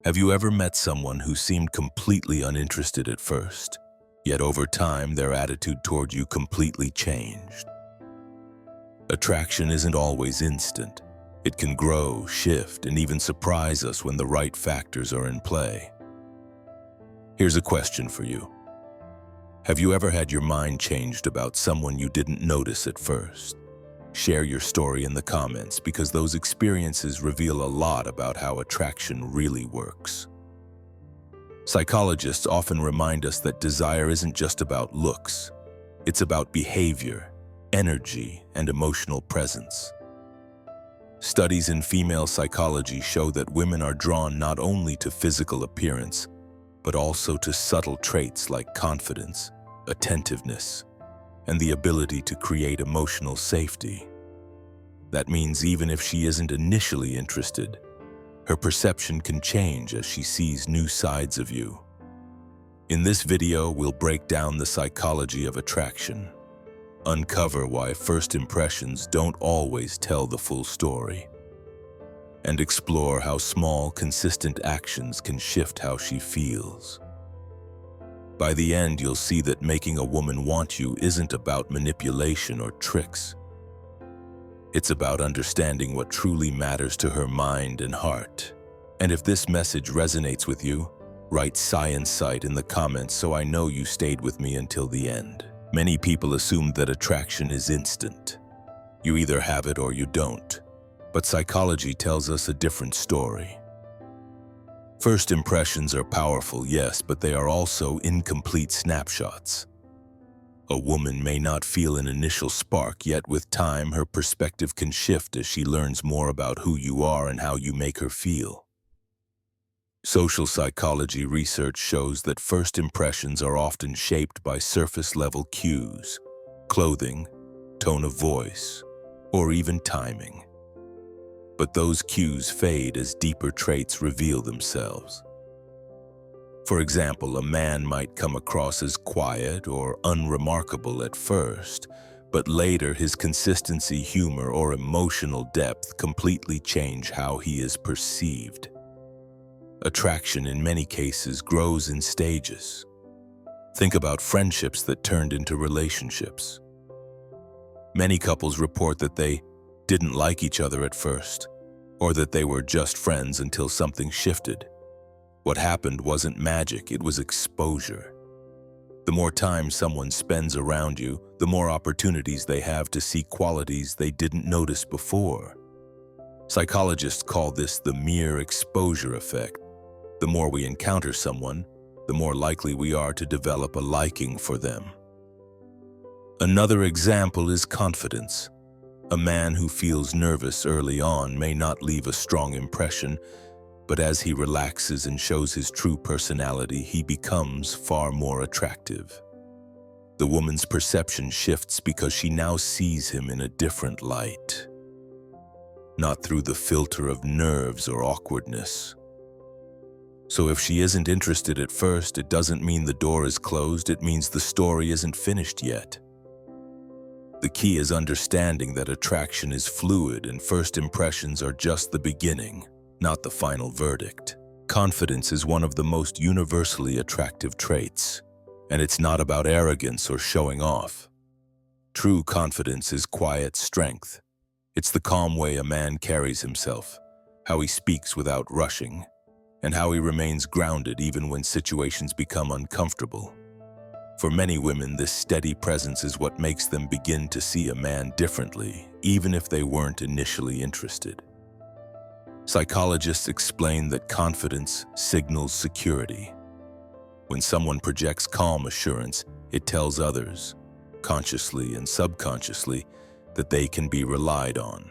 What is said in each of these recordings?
Have you ever met someone who seemed completely uninterested at first, yet over time their attitude toward you completely changed? Attraction isn't always instant. It can grow, shift, and even surprise us when the right factors are in play. Here's a question for you. Have you ever had your mind changed about someone you didn't notice at first? Share your story in the comments because those experiences reveal a lot about how attraction really works. Psychologists often remind us that desire isn't just about looks. It's about behavior, energy, and emotional presence. Studies in female psychology show that women are drawn not only to physical appearance, but also to subtle traits like confidence, attentiveness, and the ability to create emotional safety. That means even if she isn't initially interested, her perception can change as she sees new sides of you. In this video, we'll break down the psychology of attraction, uncover why first impressions don't always tell the full story, and explore how small, consistent actions can shift how she feels. By the end, you'll see that making a woman want you isn't about manipulation or tricks. It's about understanding what truly matters to her mind and heart. And if this message resonates with you, write Science Site in the comments so I know you stayed with me until the end. Many people assume that attraction is instant. You either have it or you don't. But psychology tells us a different story. First impressions are powerful, yes, but they are also incomplete snapshots. A woman may not feel an initial spark, yet with time her perspective can shift as she learns more about who you are and how you make her feel. Social psychology research shows that first impressions are often shaped by surface-level cues, clothing, tone of voice, or even timing. But those cues fade as deeper traits reveal themselves. For example, a man might come across as quiet or unremarkable at first, but later his consistency, humor, or emotional depth completely change how he is perceived. Attraction in many cases grows in stages. Think about friendships that turned into relationships. Many couples report that they didn't like each other at first, or that they were just friends until something shifted. What happened wasn't magic, it was exposure. The more time someone spends around you, the more opportunities they have to see qualities they didn't notice before. Psychologists call this the mere exposure effect. The more we encounter someone, the more likely we are to develop a liking for them. Another example is confidence. A man who feels nervous early on may not leave a strong impression, but as he relaxes and shows his true personality, he becomes far more attractive. The woman's perception shifts because she now sees him in a different light, not through the filter of nerves or awkwardness. So if she isn't interested at first, it doesn't mean the door is closed, it means the story isn't finished yet. The key is understanding that attraction is fluid and first impressions are just the beginning, not the final verdict. Confidence is one of the most universally attractive traits, and it's not about arrogance or showing off. True confidence is quiet strength. It's the calm way a man carries himself, how he speaks without rushing, and how he remains grounded even when situations become uncomfortable. For many women, this steady presence is what makes them begin to see a man differently, even if they weren't initially interested. Psychologists explain that confidence signals security. When someone projects calm assurance, it tells others, consciously and subconsciously, that they can be relied on.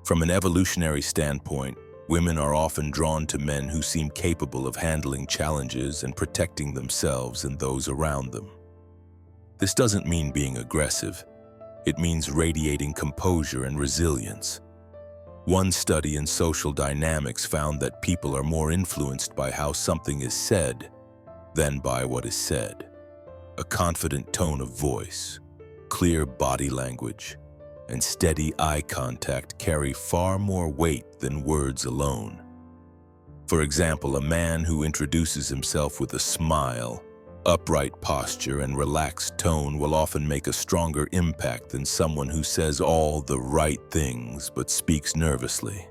From an evolutionary standpoint, women are often drawn to men who seem capable of handling challenges and protecting themselves and those around them. This doesn't mean being aggressive. It means radiating composure and resilience. One study in social dynamics found that people are more influenced by how something is said than by what is said. A confident tone of voice, clear body language, and steady eye contact carry far more weight than words alone. For example, a man who introduces himself with a smile, upright posture, and relaxed tone will often make a stronger impact than someone who says all the right things but speaks nervously.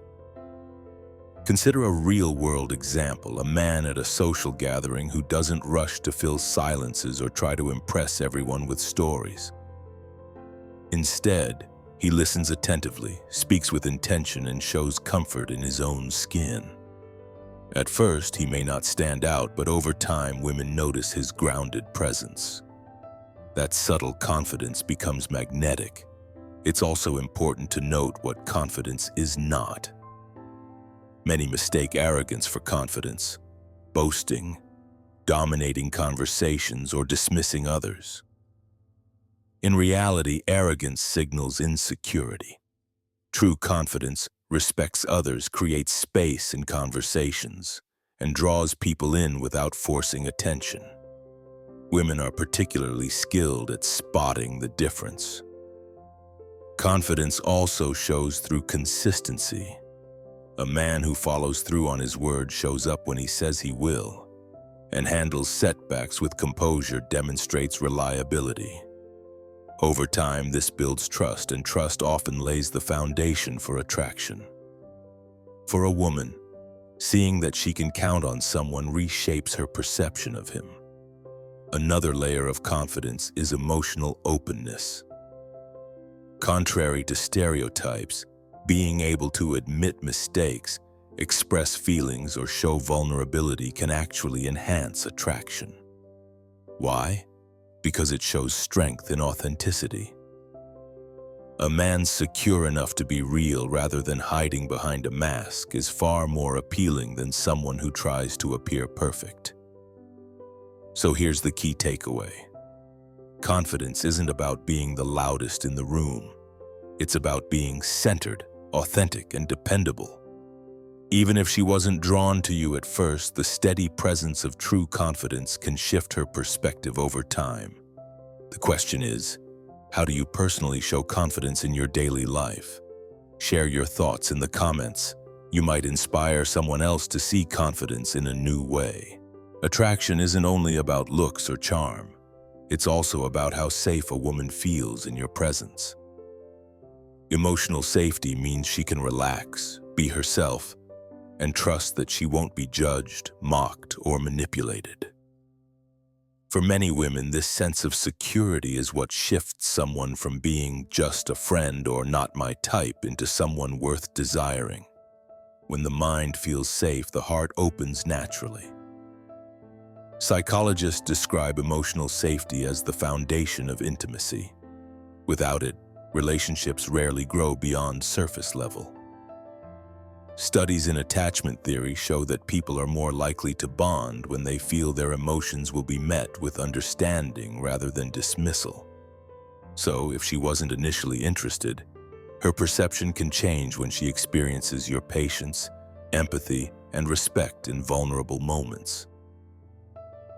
Consider a real-world example, a man at a social gathering who doesn't rush to fill silences or try to impress everyone with stories. Instead, he listens attentively, speaks with intention, and shows comfort in his own skin. At first, he may not stand out, but over time, women notice his grounded presence. That subtle confidence becomes magnetic. It's also important to note what confidence is not. Many mistake arrogance for confidence, boasting, dominating conversations, or dismissing others. In reality, arrogance signals insecurity. True confidence respects others, creates space in conversations, and draws people in without forcing attention. Women are particularly skilled at spotting the difference. Confidence also shows through consistency. A man who follows through on his word shows up when he says he will, and handles setbacks with composure demonstrates reliability. Over time, this builds trust, and trust often lays the foundation for attraction. For a woman, seeing that she can count on someone reshapes her perception of him. Another layer of confidence is emotional openness. Contrary to stereotypes, being able to admit mistakes, express feelings, or show vulnerability can actually enhance attraction. Why? Because it shows strength in authenticity. A man secure enough to be real rather than hiding behind a mask is far more appealing than someone who tries to appear perfect. So here's the key takeaway. Confidence isn't about being the loudest in the room. It's about being centered, authentic, and dependable. Even if she wasn't drawn to you at first, the steady presence of true confidence can shift her perspective over time. The question is, how do you personally show confidence in your daily life? Share your thoughts in the comments. You might inspire someone else to see confidence in a new way. Attraction isn't only about looks or charm. It's also about how safe a woman feels in your presence. Emotional safety means she can relax, be herself, and trust that she won't be judged, mocked, or manipulated. For many women, this sense of security is what shifts someone from being just a friend or not my type into someone worth desiring. When the mind feels safe, the heart opens naturally. Psychologists describe emotional safety as the foundation of intimacy. Without it, relationships rarely grow beyond surface level. Studies in attachment theory show that people are more likely to bond when they feel their emotions will be met with understanding rather than dismissal. So, if she wasn't initially interested, her perception can change when she experiences your patience, empathy, and respect in vulnerable moments.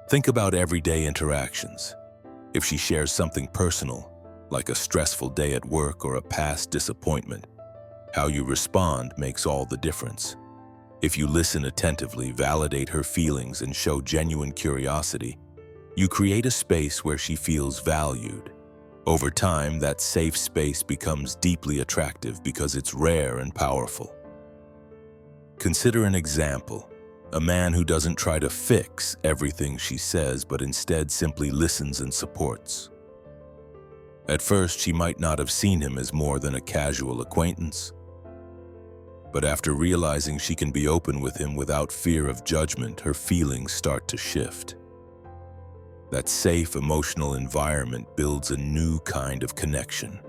Think about everyday interactions. If she shares something personal, like a stressful day at work or a past disappointment, how you respond makes all the difference. If you listen attentively, validate her feelings, and show genuine curiosity, you create a space where she feels valued. Over time, that safe space becomes deeply attractive because it's rare and powerful. Consider an example. A man who doesn't try to fix everything she says, but instead simply listens and supports. At first, she might not have seen him as more than a casual acquaintance. But after realizing she can be open with him without fear of judgment, her feelings start to shift. That safe emotional environment builds a new kind of connection,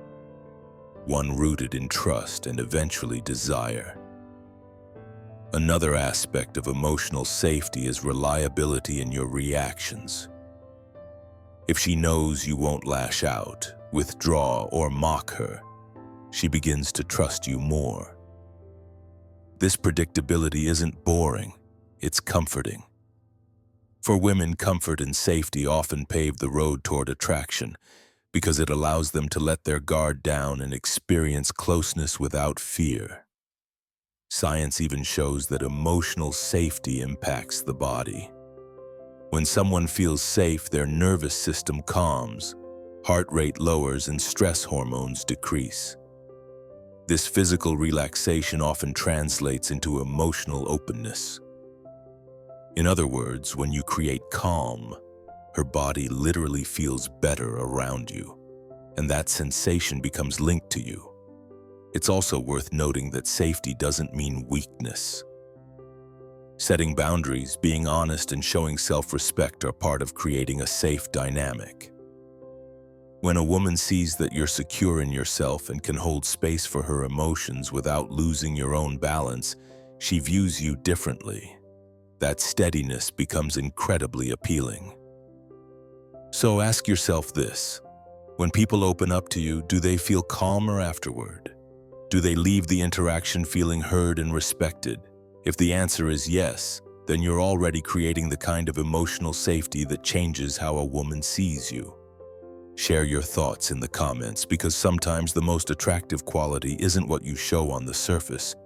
one rooted in trust and eventually desire. Another aspect of emotional safety is reliability in your reactions. If she knows you won't lash out, withdraw, or mock her, she begins to trust you more. This predictability isn't boring, it's comforting. For women, comfort and safety often pave the road toward attraction because it allows them to let their guard down and experience closeness without fear. Science even shows that emotional safety impacts the body. When someone feels safe, their nervous system calms, heart rate lowers, and stress hormones decrease. This physical relaxation often translates into emotional openness. In other words, when you create calm, her body literally feels better around you, and that sensation becomes linked to you. It's also worth noting that safety doesn't mean weakness. Setting boundaries, being honest, and showing self-respect are part of creating a safe dynamic. When a woman sees that you're secure in yourself and can hold space for her emotions without losing your own balance, she views you differently. That steadiness becomes incredibly appealing. So ask yourself this: when people open up to you, do they feel calmer afterward? Do they leave the interaction feeling heard and respected? If the answer is yes, then you're already creating the kind of emotional safety that changes how a woman sees you. Share your thoughts in the comments, because sometimes the most attractive quality isn't what you show on the surface,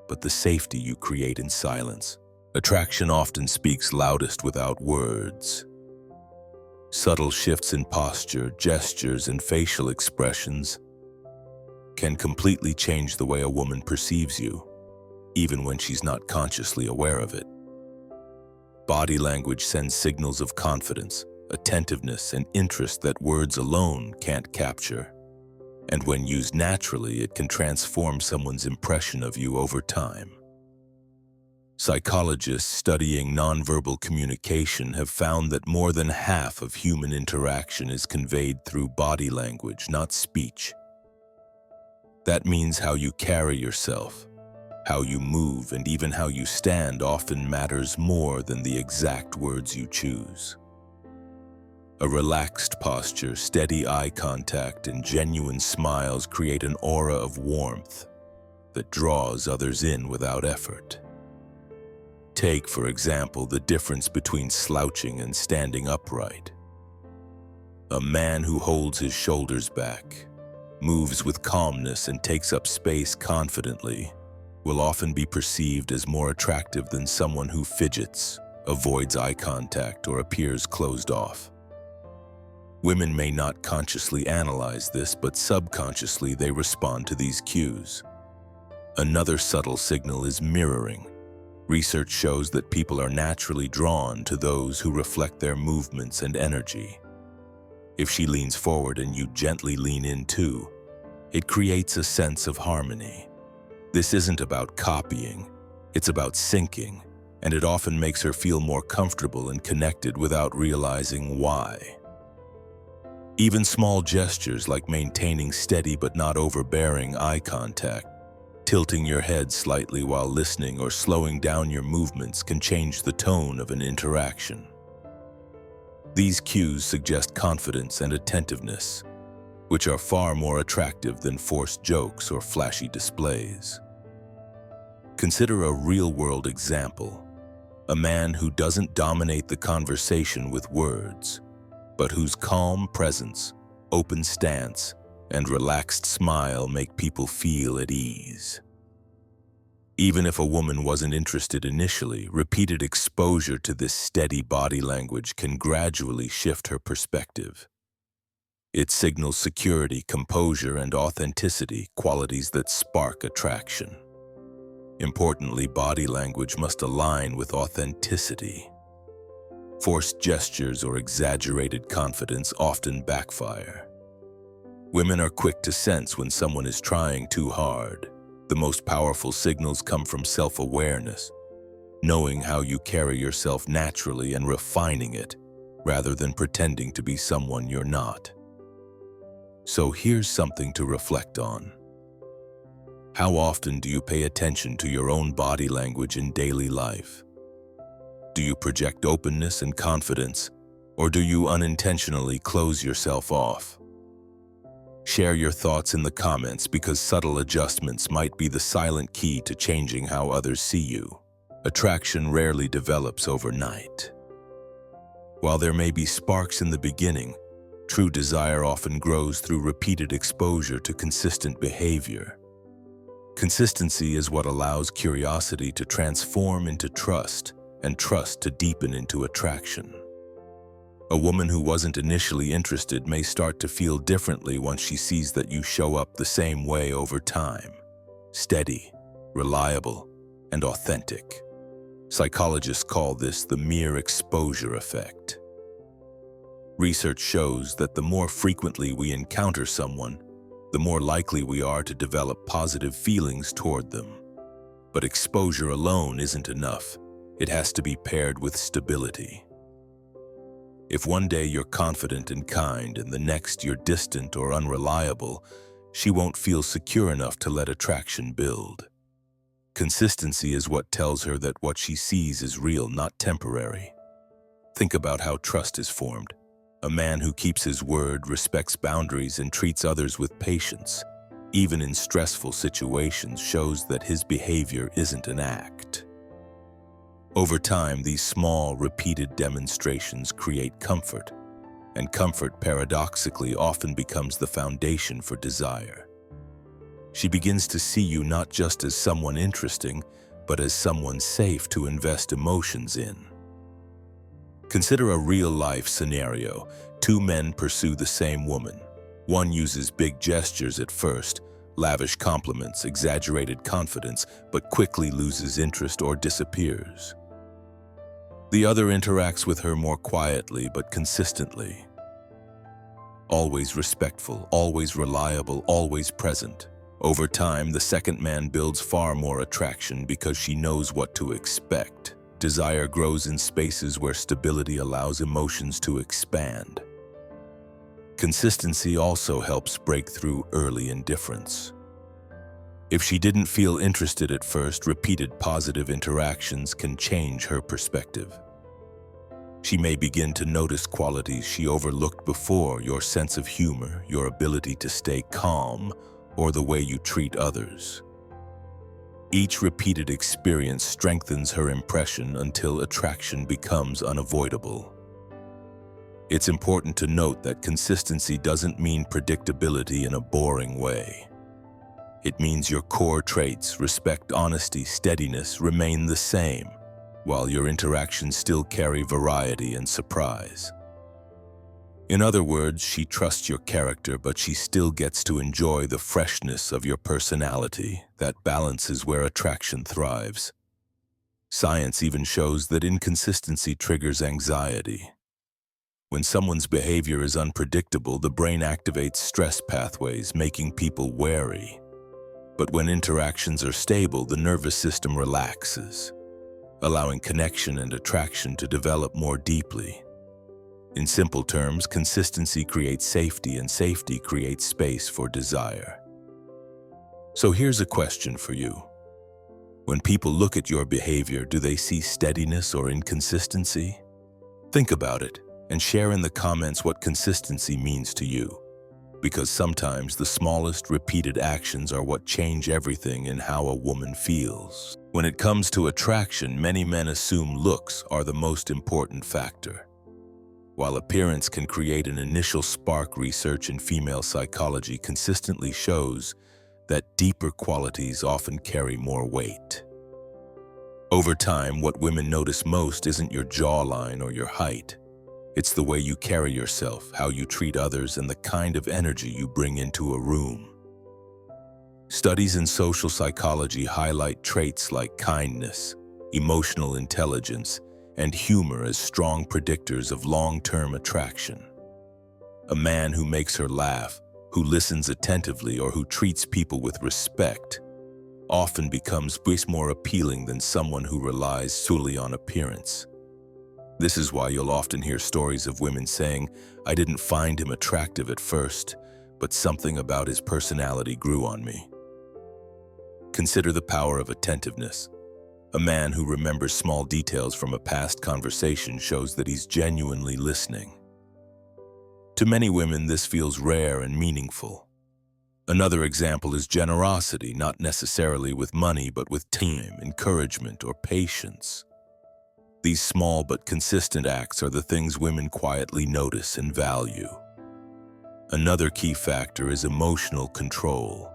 but the safety you create in silence. Attraction often speaks loudest without words. Subtle shifts in posture, gestures, and facial expressions can completely change the way a woman perceives you, even when she's not consciously aware of it. Body language sends signals of confidence, attentiveness, and interest that words alone can't capture. And when used naturally, it can transform someone's impression of you over time. Psychologists studying nonverbal communication have found that more than half of human interaction is conveyed through body language, not speech. That means how you carry yourself, how you move, and even how you stand often matters more than the exact words you choose. A relaxed posture, steady eye contact, and genuine smiles create an aura of warmth that draws others in without effort. Take, for example, the difference between slouching and standing upright. A man who holds his shoulders back, moves with calmness, and takes up space confidently will often be perceived as more attractive than someone who fidgets, avoids eye contact, or appears closed off. Women may not consciously analyze this, but subconsciously they respond to these cues. Another subtle signal is mirroring. Research shows that people are naturally drawn to those who reflect their movements and energy. If she leans forward and you gently lean in too, it creates a sense of harmony. This isn't about copying, it's about syncing, and it often makes her feel more comfortable and connected without realizing why. Even small gestures like maintaining steady but not overbearing eye contact, tilting your head slightly while listening, or slowing down your movements can change the tone of an interaction. These cues suggest confidence and attentiveness, which are far more attractive than forced jokes or flashy displays. Consider a real-world example: a man who doesn't dominate the conversation with words, but whose calm presence, open stance, and relaxed smile make people feel at ease. Even if a woman wasn't interested initially, repeated exposure to this steady body language can gradually shift her perspective. It signals security, composure, and authenticity, qualities that spark attraction. Importantly, body language must align with authenticity. Forced gestures or exaggerated confidence often backfire. Women are quick to sense when someone is trying too hard. The most powerful signals come from self-awareness, knowing how you carry yourself naturally and refining it, rather than pretending to be someone you're not. So here's something to reflect on. How often do you pay attention to your own body language in daily life? Do you project openness and confidence, or do you unintentionally close yourself off? Share your thoughts in the comments, because subtle adjustments might be the silent key to changing how others see you. Attraction rarely develops overnight. While there may be sparks in the beginning, true desire often grows through repeated exposure to consistent behavior. Consistency is what allows curiosity to transform into trust and trust to deepen into attraction. A woman who wasn't initially interested may start to feel differently once she sees that you show up the same way over time. Steady, reliable, and authentic. Psychologists call this the mere exposure effect. Research shows that the more frequently we encounter someone, the more likely we are to develop positive feelings toward them. But exposure alone isn't enough. It has to be paired with stability. If one day you're confident and kind and the next you're distant or unreliable, she won't feel secure enough to let attraction build. Consistency is what tells her that what she sees is real, not temporary. Think about how trust is formed. A man who keeps his word, respects boundaries, and treats others with patience, even in stressful situations, shows that his behavior isn't an act. Over time, these small, repeated demonstrations create comfort, and comfort, paradoxically, often becomes the foundation for desire. She begins to see you not just as someone interesting, but as someone safe to invest emotions in. Consider a real-life scenario. Two men pursue the same woman. One uses big gestures at first, lavish compliments, exaggerated confidence, but quickly loses interest or disappears. The other interacts with her more quietly but consistently. Always respectful, always reliable, always present. Over time, the second man builds far more attraction because she knows what to expect. Desire grows in spaces where stability allows emotions to expand. Consistency also helps break through early indifference. If she didn't feel interested at first, repeated positive interactions can change her perspective. She may begin to notice qualities she overlooked before: your sense of humor, your ability to stay calm, or the way you treat others. Each repeated experience strengthens her impression until attraction becomes unavoidable. It's important to note that consistency doesn't mean predictability in a boring way. It means your core traits, respect, honesty, steadiness, remain the same, while your interactions still carry variety and surprise. In other words, she trusts your character, but she still gets to enjoy the freshness of your personality. That balance is where attraction thrives. Science even shows that inconsistency triggers anxiety. When someone's behavior is unpredictable, the brain activates stress pathways, making people wary. But when interactions are stable, the nervous system relaxes, allowing connection and attraction to develop more deeply. In simple terms, consistency creates safety, and safety creates space for desire. So here's a question for you. When people look at your behavior, do they see steadiness or inconsistency? Think about it and share in the comments what consistency means to you, because sometimes the smallest repeated actions are what change everything in how a woman feels. When it comes to attraction, many men assume looks are the most important factor. While appearance can create an initial spark, research in female psychology consistently shows that deeper qualities often carry more weight. Over time, what women notice most isn't your jawline or your height. It's the way you carry yourself, how you treat others, and the kind of energy you bring into a room. Studies in social psychology highlight traits like kindness, emotional intelligence, and humor as strong predictors of long-term attraction. A man who makes her laugh, who listens attentively, or who treats people with respect often becomes more appealing than someone who relies solely on appearance. This is why you'll often hear stories of women saying, "I didn't find him attractive at first, but something about his personality grew on me." Consider the power of attentiveness. A man who remembers small details from a past conversation shows that he's genuinely listening. To many women, this feels rare and meaningful. Another example is generosity, not necessarily with money, but with time, encouragement, or patience. These small but consistent acts are the things women quietly notice and value. Another key factor is emotional control.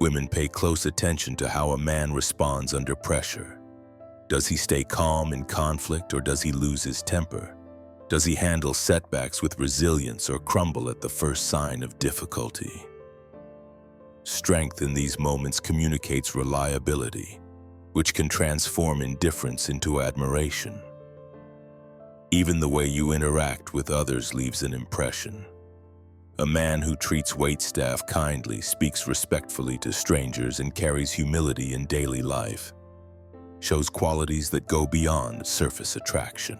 Women pay close attention to how a man responds under pressure. Does he stay calm in conflict or does he lose his temper? Does he handle setbacks with resilience or crumble at the first sign of difficulty? Strength in these moments communicates reliability, which can transform indifference into admiration. Even the way you interact with others leaves an impression. A man who treats waitstaff kindly, speaks respectfully to strangers, and carries humility in daily life shows qualities that go beyond surface attraction.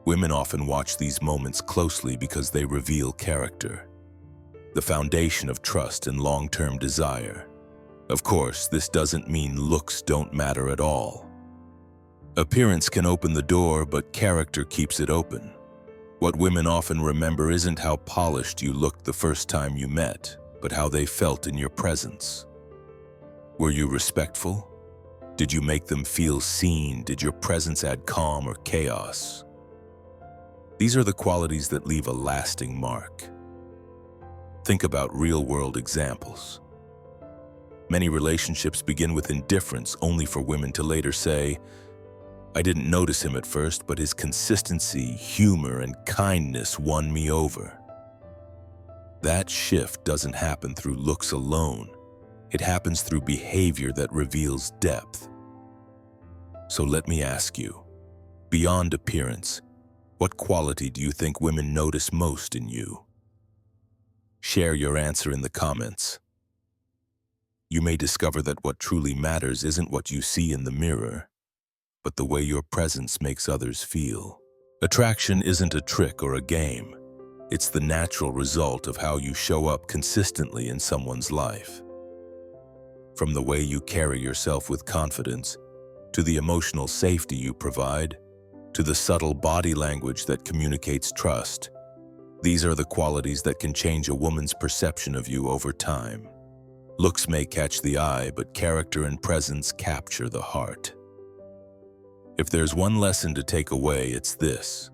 Women often watch these moments closely because they reveal character, the foundation of trust and long-term desire. Of course, this doesn't mean looks don't matter at all. Appearance can open the door, but character keeps it open. What women often remember isn't how polished you looked the first time you met, but how they felt in your presence. Were you respectful? Did you make them feel seen? Did your presence add calm or chaos? These are the qualities that leave a lasting mark. Think about real-world examples. Many relationships begin with indifference, only for women to later say, "I didn't notice him at first, but his consistency, humor, and kindness won me over." That shift doesn't happen through looks alone. It happens through behavior that reveals depth. So let me ask you, beyond appearance, what quality do you think women notice most in you? Share your answer in the comments. You may discover that what truly matters isn't what you see in the mirror, but the way your presence makes others feel. Attraction isn't a trick or a game. It's the natural result of how you show up consistently in someone's life. From the way you carry yourself with confidence, to the emotional safety you provide, to the subtle body language that communicates trust, these are the qualities that can change a woman's perception of you over time. Looks may catch the eye, but character and presence capture the heart. If there's one lesson to take away, it's this.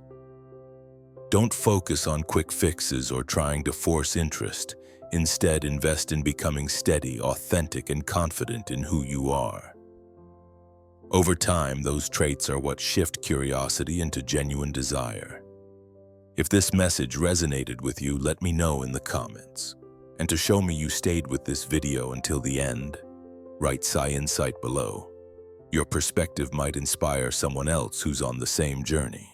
Don't focus on quick fixes or trying to force interest. Instead, invest in becoming steady, authentic, and confident in who you are. Over time, those traits are what shift curiosity into genuine desire. If this message resonated with you, let me know in the comments. And to show me you stayed with this video until the end, write Insight below. Your perspective might inspire someone else who's on the same journey.